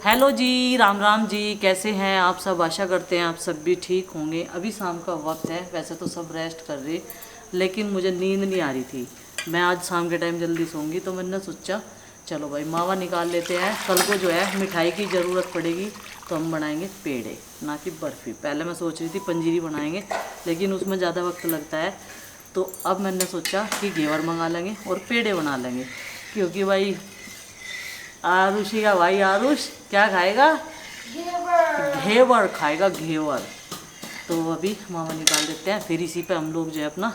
Hello जी, राम राम जी, कैसे हैं आप सब। आशा करते हैं आप सब भी ठीक होंगे। अभी शाम का वक्त है, वैसे तो सब रेस्ट कर रहे, लेकिन मुझे नींद नहीं आ रही थी। मैं आज शाम के टाइम जल्दी सोऊंगी, तो मैंने सोचा चलो भाई मावा निकाल लेते हैं। कल को जो है मिठाई की ज़रूरत पड़ेगी, तो हम बनाएंगे पेड़े, ना कि बर्फ़ी। पहले मैं सोच रही थी पंजीरी बनाएंगे, लेकिन उसमें ज़्यादा वक्त लगता है, तो अब मैंने सोचा कि घेवर मंगा लेंगे और पेड़े बना लेंगे। क्योंकि भाई आरुषी का भाई आरुष क्या खाएगा? घेवर खाएगा, घेवर। तो अभी मामा निकाल देते हैं, फिर इसी पे हम लोग जो है अपना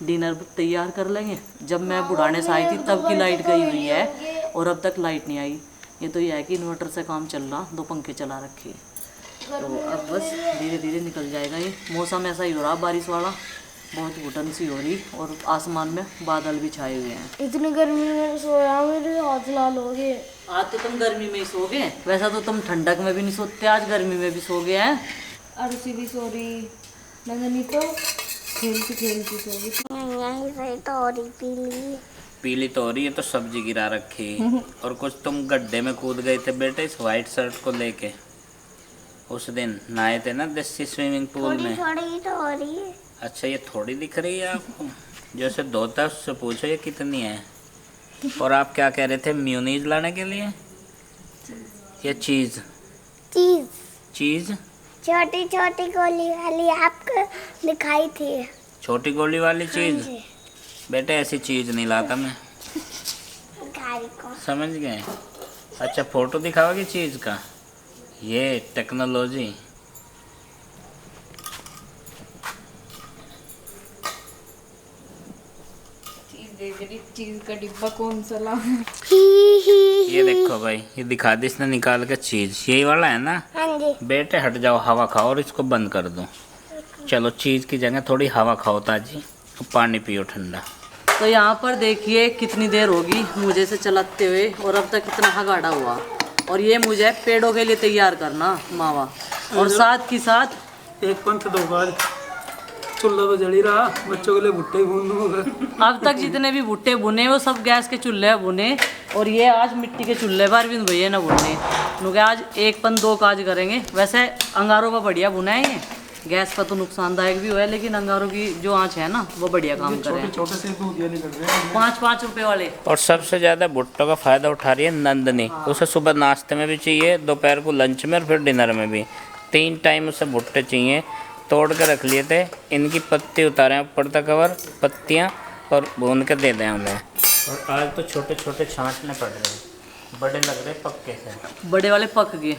डिनर तैयार कर लेंगे। जब मैं बुढ़ाने से आई थी तब की लाइट गई हुई है और अब तक लाइट नहीं आई। ये तो ये है कि इन्वर्टर से काम चल रहा, 2 पंखे चला रखे। तो अब बस धीरे धीरे निकल जाएगा। ये मौसम ऐसा ही हो रहा, बारिश वाला, बहुत घुटन सी हो रही और आसमान में बादल भी छाए हुए हैं। इतनी गर्मी में सोया, मेरे हाथ लाल हो गए। आज तो तुम गर्मी में ही सो गए, वैसा तो तुम ठंडक में भी नहीं सोते, आज गर्मी में भी सो गए हैं। अरुषि भी सो रही, नंदनी तो खेलती सो गई। पीली तोरी है तो सब्जी गिरा रखी। और कुछ तुम गड्ढे में कूद गए थे बेटे इस वाइट शर्ट को लेके। उस दिन नहाए थे ना देसी स्विमिंग पूल में। थोड़ी तोरी। अच्छा, ये थोड़ी दिख रही है आपको? जैसे धोता है उससे पूछो ये कितनी है। और आप क्या कह रहे थे म्यूनीज लाने के लिए? ये चीज चीज छोटी छोटी गोली वाली आपको दिखाई थी। छोटी गोली वाली चीज? बेटे ऐसी चीज नहीं लाता मैं, समझ गए? अच्छा, फोटो दिखाओगे चीज का? ये टेक्नोलॉजी। चीज का डिब्बा कौन सा ला? ये देखो भाई, ये दिखा दी इसने निकाल के चीज। यही वाला है ना? हाँ जी। बेटे हट जाओ, हवा खाओ और इसको बंद कर दो। चलो, चीज की जगह थोड़ी हवा खाओ ताजी, पानी पियो ठंडा। तो यहाँ पर देखिए कितनी देर होगी मुझे से चलाते हुए और अब तक इतना हगाड़ा हुआ। और ये मुझे पेड़ों के लिए तैयार करना मावा, और साथ ही साथ एक पंथ 2 बार चूल्हा तो जल ही रहा, बच्चों के लिए भुट्टे भून दूंगा। अब तक जितने भी भुट्टे भुने वो सब गैस के चूल्हे भुने, और ये आज मिट्टी के चूल्हे पर भी भैया ना भुने, क्योंकि आज 1 पन 2 काज करेंगे। वैसे अंगारों पर बढ़िया भुना है ये, गैस पर तो नुकसानदायक भी हुआ है, लेकिन अंगारों की जो आँच है ना वो बढ़िया काम कर रहे हैं। छोटे से दूधिया निकल रहे हैं 5-5 रुपए वाले। और सबसे ज़्यादा भुट्टों का फ़ायदा उठा रही है नंदनी। उसे सुबह नाश्ते में भी चाहिए, दोपहर को लंच में और फिर डिनर में भी। 3 टाइम उसे भुट्टे चाहिए। तोड़ के रख लिए थे, इनकी पत्ती उतारे ऊपर तक कवर पत्तियाँ और भून के दे दें उन्हें। और आज तो छोटे छोटे छांटने पड़ रहे हैं, बड़े लग रहे पक्के से। बड़े वाले पक गए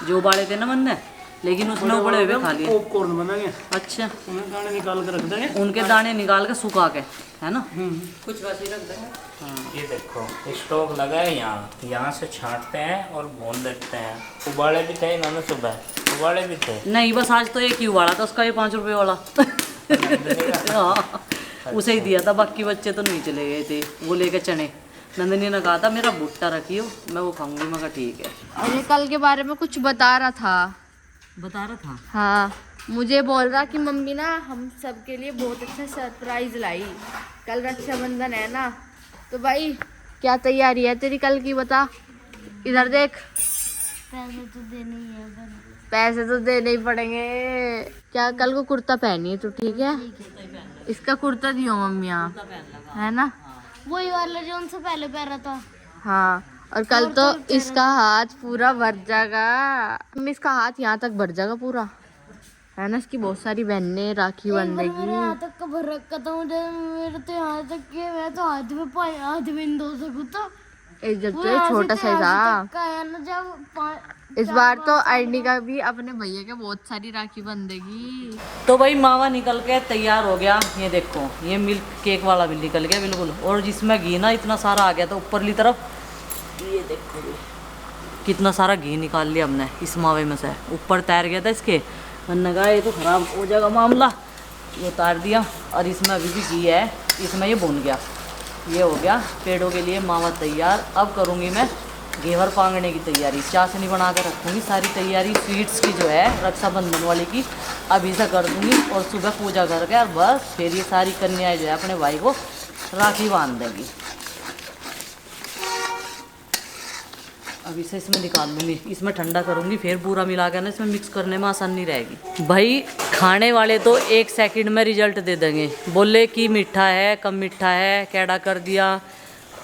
जो उबाले थे ना मन ने, लेकिन उसने उबले हुए खा लिए। पॉपकॉर्न बनेंगे। अच्छा, उन्हें दाने निकाल के रख देंगे, उनके दाने निकाल के सुखा के, है ना? कुछ वैसे ही रख देंगे। हाँ, ये देखो स्टोव लगा है यहाँ से छांटते हैं और भून देते हैं। उबाले भी थे इन्होंने, सुबह उबाले भी थे। नहीं, बस आज तो एक ही उबाला था, उसका ये 5 रुपए वाला। हाँ, उसे ही दिया था, बाकी बच्चे तो नहीं चले गए थे, वो लेके चने। नंदनी ने कहा था मेरा भुट्टा रखियो, मैं वो खाऊंगी। मैं कहा ठीक है। अरे कल के बारे में कुछ बता रहा था। हाँ, मुझे बोल रहा कि मम्मी ना हम सब के लिए बहुत अच्छा सरप्राइज लाई। कल रक्षाबंधन है ना, तो भाई क्या तैयारी है तेरी कल की, बता। इधर देख, पैसे तो देने ही पड़ेंगे। क्या कल को कुर्ता पहनी है तो ठीक है? इसका कुर्ता दियो मम्मी, है ना? वही वाला जो उनसे पहले पहना था। हाँ, और कल तो इसका हाथ पूरा भर जाएगा। मम्मी इसका हाथ यहाँ तक भर जाएगा पूरा, है ना? इसकी बहुत सारी बहनें राखी बंधेगी। यहाँ तक का भर रखा था मुझे, मेरे तो यहाँ तक के मैं तो हाथ में इन 2 सकूँ तो जब तो छोटा सा था। इस बार तो आईडी का भी अपने भैया के बहुत सारी राखी बंधेगी। तो भाई मावा निकल के तैयार हो गया। ये देखो, ये मिल्क केक वाला भी निकल गया बिल्कुल, और जिसमें घी ना इतना सारा आ गया था ऊपरली तरफ। ये देखो कितना सारा घी निकाल लिया हमने इस मावे में से, ऊपर तैर गया था इसके। मैंने कहा ये तो ख़राब हो जाएगा मामला, ये उतार दिया। और इसमें अभी भी घी है, इसमें ये भून गया। ये हो गया पेड़ों के लिए मावा तैयार। अब करूँगी मैं घेवर पांगने की तैयारी, चाशनी बना कर रखूँगी। सारी तैयारी स्वीट्स की जो है रक्षाबंधन वाली की अभी से कर दूँगी, और सुबह पूजा करके और बस फिर ये सारी कन्याएं जो है अपने भाई को राखी बांध देंगी। अब इसे इसमें निकाल लूँगी, इसमें ठंडा करूँगी, फिर पूरा मिला के ना इसमें मिक्स करने में आसानी रहेगी। भाई खाने वाले तो 1 सेकंड में रिजल्ट दे देंगे, बोले कि मीठा है, कम मीठा है, कैड़ा कर दिया,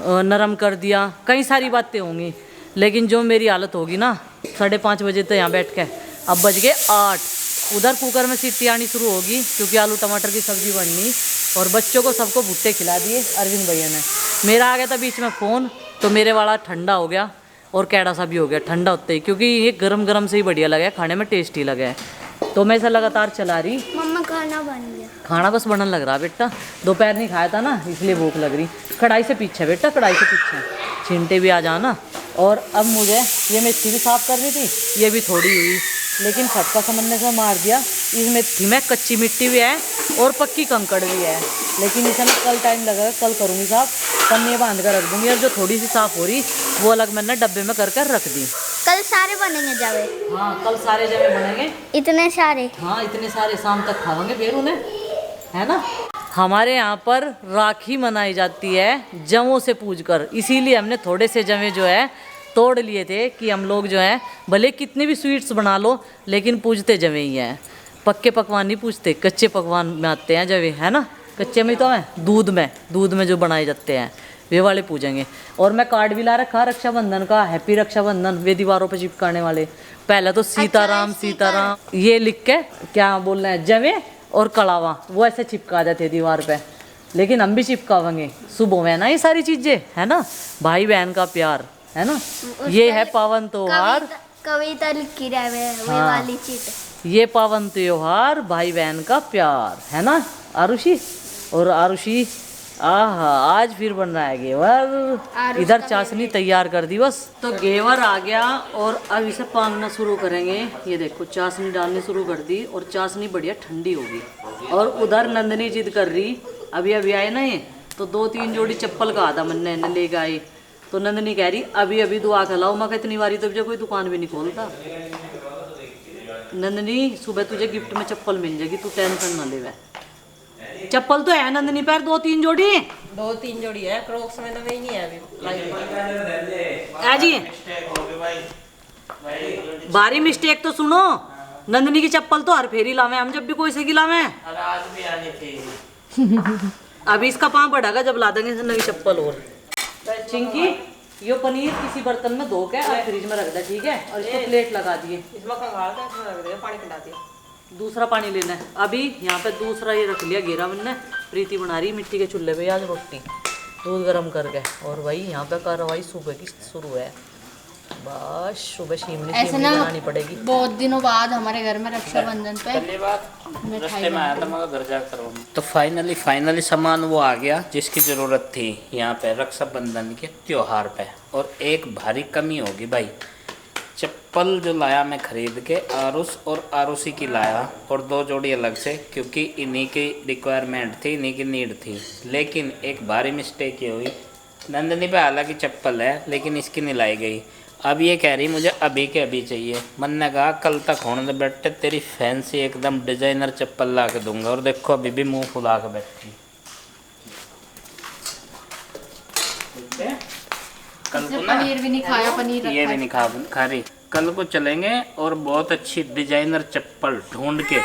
नरम कर दिया, कई सारी बातें होंगी। लेकिन जो मेरी हालत होगी ना 5:30 बजे तो यहाँ बैठ के, अब बज गए 8, उधर कुकर में सीटी आनी शुरू होगी क्योंकि आलू टमाटर की सब्ज़ी बननी, और बच्चों को सबको भुट्टे खिला दिए अरविंद भैया ने। मेरा आ गया था बीच में फ़ोन, तो मेरे वाला ठंडा हो गया और कैड़ा सा भी हो गया ठंडा होते ही, क्योंकि ये गरम गरम से ही बढ़िया लगा है, खाने में टेस्टी लगा है। तो मैं इसे लगातार चला रही। मम्मा खाना बन गया। खाना बस बनने लग रहा बेटा, दोपहर नहीं खाया था ना इसलिए भूख लग रही। कढ़ाई से पीछे बेटा, कढ़ाई से पीछे, छींटे भी आ जाना। और अब मुझे ये मेथी भी साफ़ करनी थी, ये भी थोड़ी हुई, लेकिन फटका समझने से मार दिया। इस मेथी में कच्ची मिट्टी भी है और पक्की कंकड़ भी है, लेकिन इसे ना कल टाइम लगेगा, कल करूँगी साफ़, पन्नी बांध कर रख दूँगी। और जो थोड़ी सी साफ़ हो रही वो अलग मैंने डब्बे में कर रख दी। कल सारे बनेंगे जावे। हाँ कल सारे जगह बनेंगे, इतने सारे। हाँ इतने सारे, शाम तक खाएंगे फिर उन्हें, है ना। हमारे यहाँ पर राखी मनाई जाती है जवों से पूजकर, इसीलिए हमने थोड़े से जवे जो है तोड़ लिए थे कि हम लोग जो है भले कितनी भी स्वीट्स बना लो लेकिन पूजते जवे ही हैं। पक्के पकवान नहीं पूजते, कच्चे पकवान में आते हैं जवे, है ना। कच्चे में तो है दूध में जो बनाए जाते हैं वे वाले पूजेंगे। और मैं कार्ड भी ला रखा रक्षाबंधन का, हैप्पी रक्षाबंधन, वे दीवारों पे चिपकाने वाले। पहले तो सीताराम सीताराम ये लिख के क्या बोल रहे हैं, जवे और कड़ावा वो ऐसे चिपका देते दीवार पे, लेकिन हम भी चिपकावेंगे। सुबह में ना ये सारी चीजें, है ना, भाई बहन का प्यार, है ना। ये है पावन त्योहार, कविता लिखी रहे हाँ, वाली चीज। ये पावन त्योहार भाई बहन का प्यार, है ना आरुषि। और आरुषि आहा आज फिर बन रहा है घेवर, इधर चाशनी तैयार कर दी बस। तो घेवर आ गया और अब इसे पांगना शुरू करेंगे। ये देखो चाशनी डालनी शुरू कर दी और चाशनी बढ़िया ठंडी होगी। और उधर नंदनी जिद कर रही, अभी अभी आए ना ये, तो 2-3 जोड़ी चप्पल का आधा मन्ने ने लेके आई। तो नंदनी कह रही अभी अभी दुआ खिलाओ, मैं इतनी बारी तो कोई दुकान भी नहीं खोलता। नंदनी सुबह तुझे गिफ्ट में चप्पल मिल जाएगी, तू टेंशन ना ले। चप्पल तो है नंदनी पैर 2-3 जोड़ी, 2-3 जोड़ी है, क्रॉक्स में नवे ही नहीं है अभी। है जी भारी मिस्टेक तो सुनो, नंदनी की चप्पल तो हर फेरी लावे हम, जब भी कोई से गिलावे। आज भी आनी थी। अभी इसका पाँव बढ़ागा जब ला देंगे नई चप्पल। और चिंकी यो पनीर किसी बर्तन में धो के और फ्रिज में रख दे, ठीक है। और इसको प्लेट लगा दिए, इसमें कंगाल था, इसमें रख दिया, पानी पिला दिया। दूसरा पानी लेना है। अभी यहाँ पे दूसरा ये रख लिया घेरा मैंने। प्रीति बना रही मिट्टी के चूल्हे पे आज रोटी, दूध गर्म करके। और भाई यहाँ पे कार्रवाई सुबह की शुरू है, बस सुबह शिमली बनानी पड़ेगी। बहुत दिनों बाद हमारे घर में रक्षाबंधन पे रास्ते में आया था, मगर घर जाकर तो फाइनली सामान वो आ गया जिसकी ज़रूरत थी यहाँ पे रक्षाबंधन के त्योहार पे। और एक भारी कमी होगी भाई, चप्पल जो लाया मैं खरीद के आरुष और आरुषी की लाया, और 2 जोड़ी अलग से, क्योंकि इन्हीं की रिक्वायरमेंट थी, इन्हीं की नीड थी। लेकिन एक भारी मिस्टेक ये हुई, नंदनी पे हालांकि चप्पल है लेकिन इसकी नहीं लाई गई। अब ये कह रही मुझे अभी के अभी चाहिए। मन ने कहा कल तक होने दे बेटे, तेरी फैंसी एकदम डिजाइनर चप्पल ला के दूंगा। और देखो अभी भी मुंह फुला के बैठी। कल को ना पनीर भी नहीं खाया, पनीर ये भी नहीं खा रही। कल को चलेंगे और बहुत अच्छी डिजाइनर चप्पल ढूंढ के।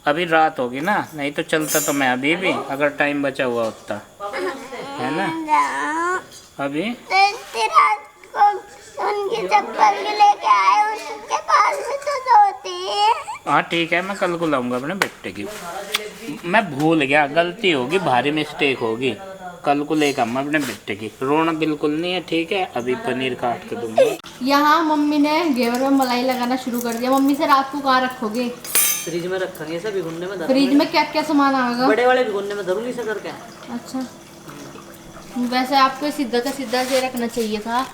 अभी रात होगी ना, नहीं तो चलता तो मैं अभी भी, अगर टाइम बचा हुआ होता, है ना। अभी उनकी चप्पल लेके आए, उसके पास भी तो होती। हाँ ठीक है, मैं कल को लाऊंगा अपने बेटे की। मैं भूल गया, गलती होगी, भारी मिस्टेक होगी। कल को लेकर आऊंगा अपने बेटे की। रोना बिल्कुल नहीं है, ठीक है। अभी पनीर काट के दूंगा। यहाँ मम्मी ने घेवर में मलाई लगाना शुरू कर दिया। मम्मी से रात को कहाँ रखोगे? फ्रिज में रखेंगे, सब भिगोने में। फ्रिज में क्या क्या सामान आएगा? बड़े वाले भिगोने में धरूंगी से करके। अच्छा, वैसे आपको सीधा का सीधा से रखना चाहिए था।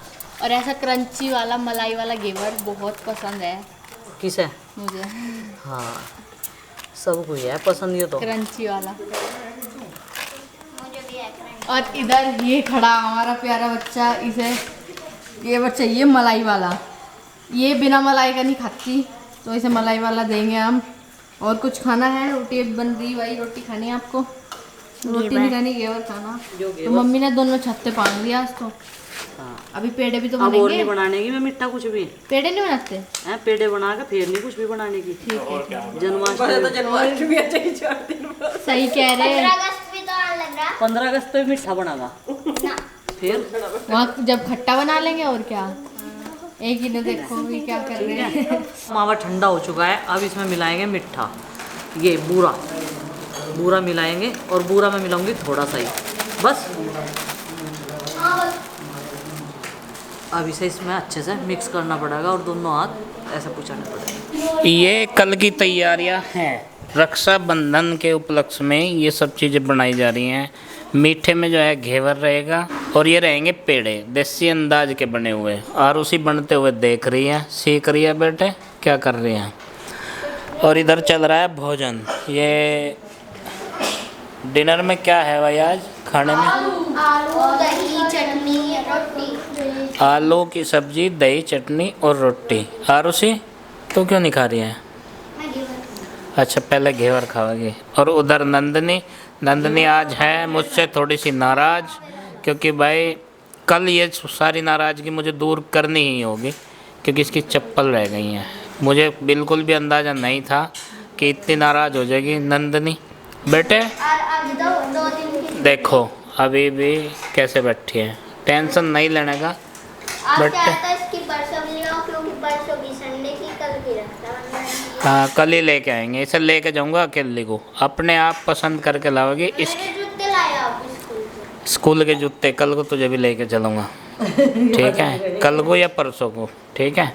और ऐसा क्रंची वाला मलाई वाला घेवर बहुत पसंद है। किसे? मुझे। हाँ सबको है पसंद, ये तो क्रंची वाला। और इधर ये खड़ा हमारा प्यारा बच्चा, इसे घेवर चाहिए मलाई वाला। ये बिना मलाई का नहीं खाती, तो इसे मलाई वाला देंगे हम। और कुछ खाना है? रोटी बन रही भाई, रोटी खानी है आपको? रोटी नहीं खानी, घेवर खाना। तो मम्मी ने दोनों छत्ते पांग दिया आज तो। हाँ अभी पेड़े भी तो अब और बनेंगे। नहीं बनाने की मैं मीठा कुछ भी पेड़े नहीं बनाते? है, पेड़े बना के फिर नहीं कुछ भी बनाने की। ठीक है बड़े तो जन्माष्टमी जन्माष्टमी आ जाएगी 4 दिन बाद। सही कह रहे हैं। 15 अगस्त पे मीठा बनागा फिर वहाँ जब खट्टा बना लेंगे और क्या। एक ही ने देखो ये क्या कर रहे हैं। मावा ठंडा हो चुका है, अब इसमें मिलाएंगे मीठा। ये बूरा मिलाएंगे और बूरा में मिलाऊंगी थोड़ा सा ही बस। अब इसे इसमें अच्छे से मिक्स करना पड़ेगा और दोनों हाथ ऐसे पुचाने पड़ेंगे। ये कल की तैयारियां हैं, रक्षाबंधन के उपलक्ष्य में ये सब चीज़ें बनाई जा रही हैं। मीठे में जो है घेवर रहेगा और ये रहेंगे पेड़े देसी अंदाज के बने हुए। और उसी बनते हुए देख रही है, सीख रही है बेटे क्या कर रही हैं। और इधर चल रहा है भोजन। ये डिनर में क्या है भाई आज खाने में? आलू दही चटनी रोटी। आलू की सब्जी, दही चटनी और रोटी। आरुषि तो क्यों नहीं खा रही है? अच्छा पहले घेवर खाओगी। और उधर नंदनी आज है मुझसे थोड़ी सी नाराज़, क्योंकि भाई कल ये सारी नाराज़गी मुझे दूर करनी ही होगी, क्योंकि इसकी चप्पल रह गई हैं। मुझे बिल्कुल भी अंदाज़ा नहीं था कि इतनी नाराज़ हो जाएगी नंदनी। बेटे देखो अभी भी कैसे बैठी है, टेंशन नहीं लेने का बेटे। हाँ कल ही लेके आएंगे, इसे लेके जाऊंगा अकेले को, अपने आप पसंद करके लाओगी। इसके स्कूल के जूते कल को तुझे भी लेके चलूँगा, ठीक है? कल को या परसों को, ठीक है?